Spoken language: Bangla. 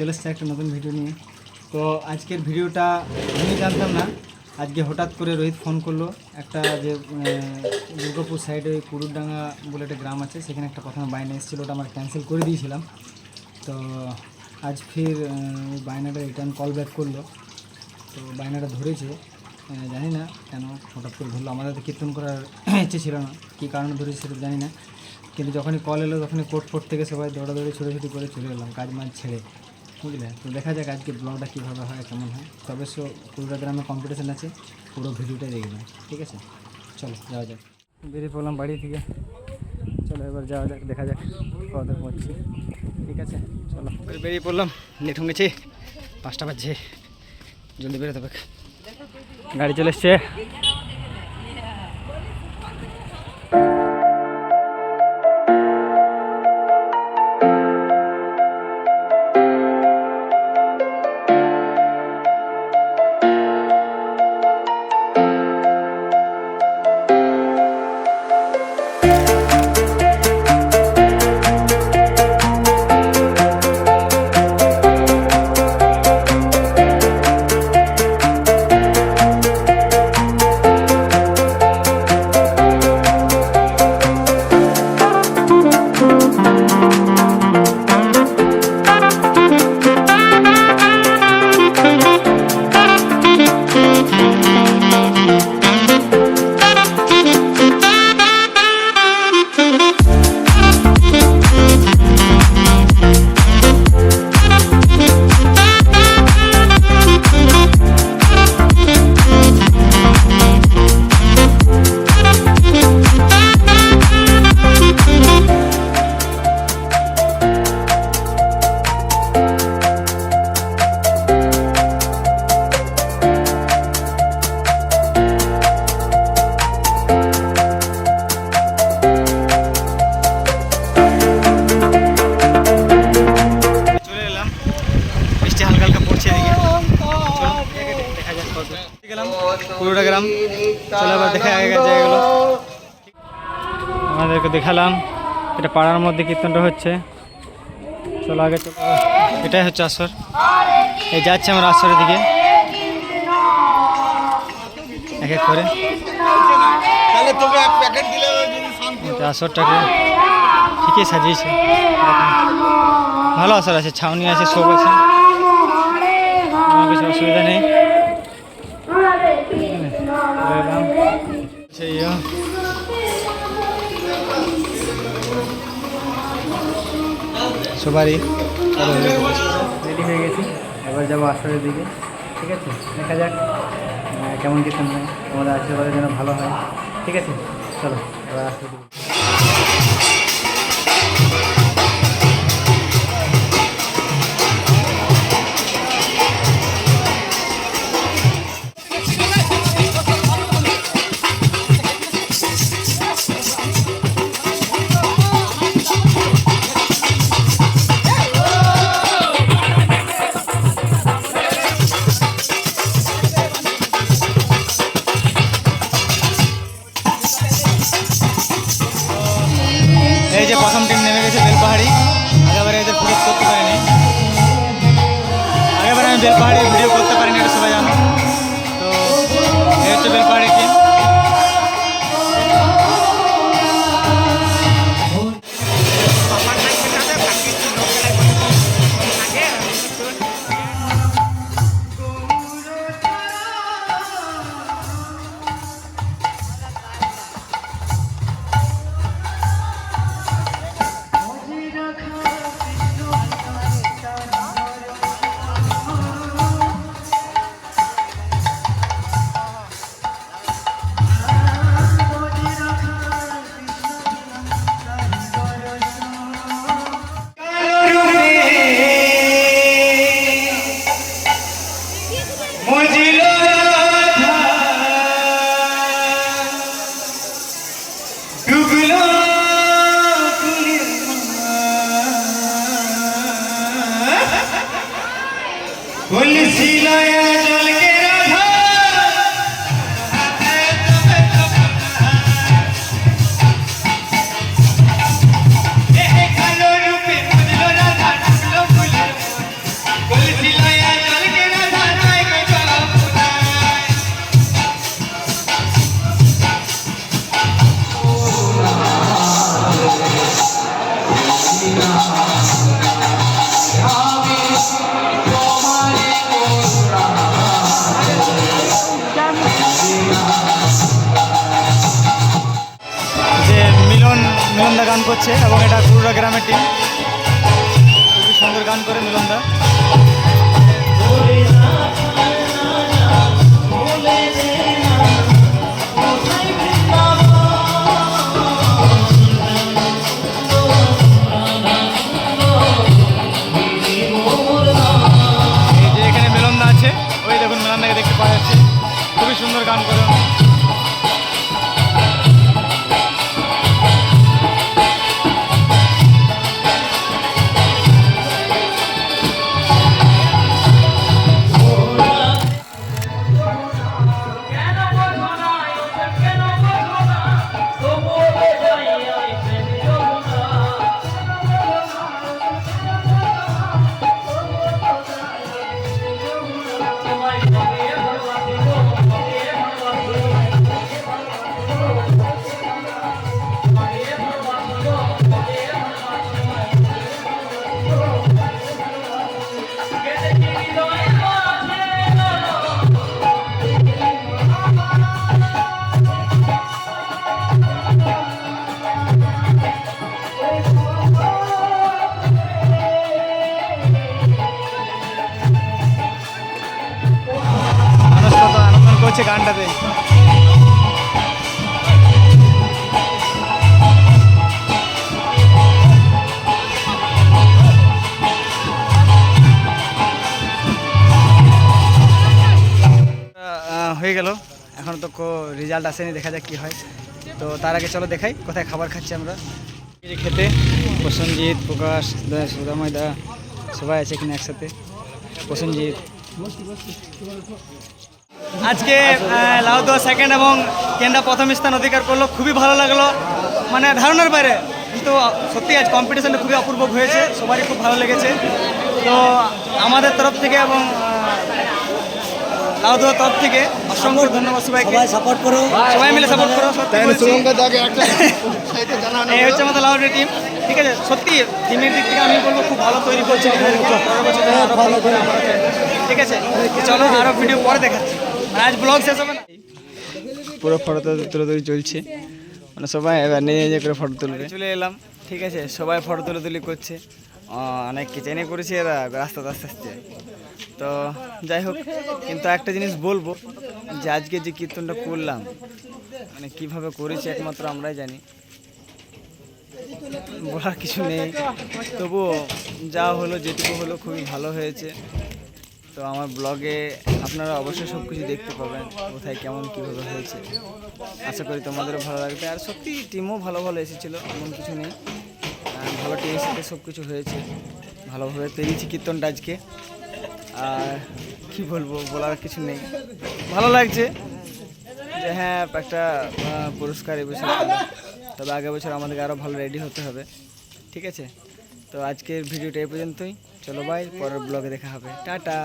চলে এসেছে একটা নতুন ভিডিও নিয়ে। তো আজকের ভিডিওটা আমি জানতাম না, আজকে হঠাৎ করে রোহিত ফোন করলো। একটা যে দুর্গাপুর সাইডে ওই কুরুডাঙ্গা বলে একটা গ্রাম আছে, সেখানে একটা প্রথমে বায়না এসেছিলো, ওটা আমরা ক্যান্সেল করে দিয়েছিলাম। তো আজ ফির ওই বায়নাটা রিটার্ন কল ব্যাক করলো। তো বায়নাটা ধরেছে, জানি না কেন হঠাৎ করে ধরলো। আমাদের তো কীর্তন করার ইচ্ছে ছিল না, কী কারণে ধরেছে সেটা জানি না। কিন্তু যখনই কল এলো তখনই কোর্ট থেকে সবাই দৌড়াদৌড়ি ছুটোছুটি করে চলে এলাম কাজ মাছ ছেড়ে, বুঝলে। তো দেখা যাক আজকে ব্লগটা কীভাবে হয়, কেমন হয়। তবে পুরোটা গ্রামে কম্পিটিশান আছে, পুরো ভিডিওটাই দেখবেন, ঠিক আছে। চলো যাওয়া যাক। বেরিয়ে পড়লাম বাড়ি থেকে, চলো এবার যাওয়া যাক, দেখা যাক কত পড়ছি, ঠিক আছে। চলো বেরিয়ে পড়লাম, লেট হয়ে গেছে, 5টা বাজছে, জলদি বেরোতে হবে। গাড়ি চলে এসছে। পুরোটা গ্রাম চলে এবার দেখা গেল। আমাদেরকে দেখালাম এটা পাড়ার মধ্যে কীর্তনটা হচ্ছে। চলো আগে চলো, এটাই হচ্ছে আসর। এই যাচ্ছে আমরা আসরের দিকে এক এক করে। আসরটাকে ঠিকই সাজিয়েছে, ভালো আসর আছে, ছাউনি আছে, সব আছে, কোনো কিছু অসুবিধা নেই। সবারই রেডি হয়ে গেছি, এবার যাবো আসরের দিকে, ঠিক আছে। দেখা যাক কেমন কীর্তন হয়, তোমাদের আশীর্বাদের যেন ভালো হয়, ঠিক আছে। চলো এবার আসরের দিকে। এই যে প্রথম টিম নেমে গেছে বেলপাহাড়ি। আগেবারে এদের পুরো করতে পারিনি, আগেবারে আমি বেলপাহাড়ি ভিডিও করতে পারিনি, এটা সবাই জানো। তো এই হচ্ছে বেলপাহাড়ি টিম। মিলনদা গান করছে এবং এটা কুরুড়া গ্রামের টিম, খুবই সুন্দর গান করে মিলনদা। এই যে এখানে মিলনদা আছে, ওই দেখুন মিলনদাকে দেখতে পাওয়া যাচ্ছে, খুবই সুন্দর গান করে। মানুষ কত আনন্দ করছে গানটাতে। হয়ে গেল, এখন তো রেজাল্ট আসেনি, দেখা যাক কি হয়। তো তার আগে চলো দেখাই কোথায় খাবার খাচ্ছি আমরা। এই যে খেতে প্রসেনজিৎ, প্রকাশ দা, সুদাময় দা সবাই আছে এখানে একসাথে। প্রসেনজিৎ আজকে লাউদোয়া সেকেন্ড এবং কেন্দ্রা প্রথম স্থান অধিকার করলো, খুবই ভালো লাগলো, মানে ধারণার বাইরে, কিন্তু সত্যি আজ কম্পিটিশনটা খুবই অপূর্ব হয়েছে, সবারই খুব ভালো লেগেছে। তো আমাদের তরফ থেকে এবং লাউদোয়ার তরফ থেকে অসংখ্য ধন্যবাদ সবাইকে, সাপোর্ট করো, সবাই মিলে সাপোর্ট করো। এই হচ্ছে আমাদের লাউডোয়া টিম, ঠিক আছে। সত্যি টিমের দিক থেকে আমি বলবো খুব ভালো তৈরি করছে, ঠিক আছে। চলো আরও ভিডিও পরে দেখাচ্ছি, আজ ব্লগ শেষ হবে না, পুরো ফটো তুলে চলছে, মানে সবাই এবার নিজে নিজে করে ফটো তুলবে। চলে এলাম, ঠিক আছে, সবাই ফটো তুলি করছে, অনেক কিচেনে করেছে এরা রাস্তাতে আস্তে আস্তে। তো যাই হোক, কিন্তু একটা জিনিস বলবো যে আজকে যে কীর্তনটা করলাম, মানে কিভাবে করেছি একমাত্র আমরাই জানি, বলার কিছু নেই। তবুও যা হলো, যেটুকু হলো খুবই ভালো হয়েছে। তো আমার ব্লগে আপনারা অবশ্যই সব কিছু দেখতে পাবেন, কোথায় কেমন কীভাবে হয়েছে। আশা করি তোমাদেরও ভালো লাগবে। আর সত্যি টিমও ভালো ভালো এসেছিলো, এমন কিছু নেই, ভালো টিমের সাথে সব কিছু হয়েছে, ভালোভাবে পেরিয়েছি কীর্তনটা আজকে। আর কী বলবো, বলার কিছু নেই, ভালো লাগছে যে হ্যাঁ একটা পুরস্কার এবছর পেলাম। তবে আগের বছর আমাদেরকে আরও ভালো রেডি হতে হবে, ঠিক আছে। তো আজকের ভিডিওটা এই পর্যন্তই, চলো বাই, পরের ব্লগে দেখা হবে, টাটা।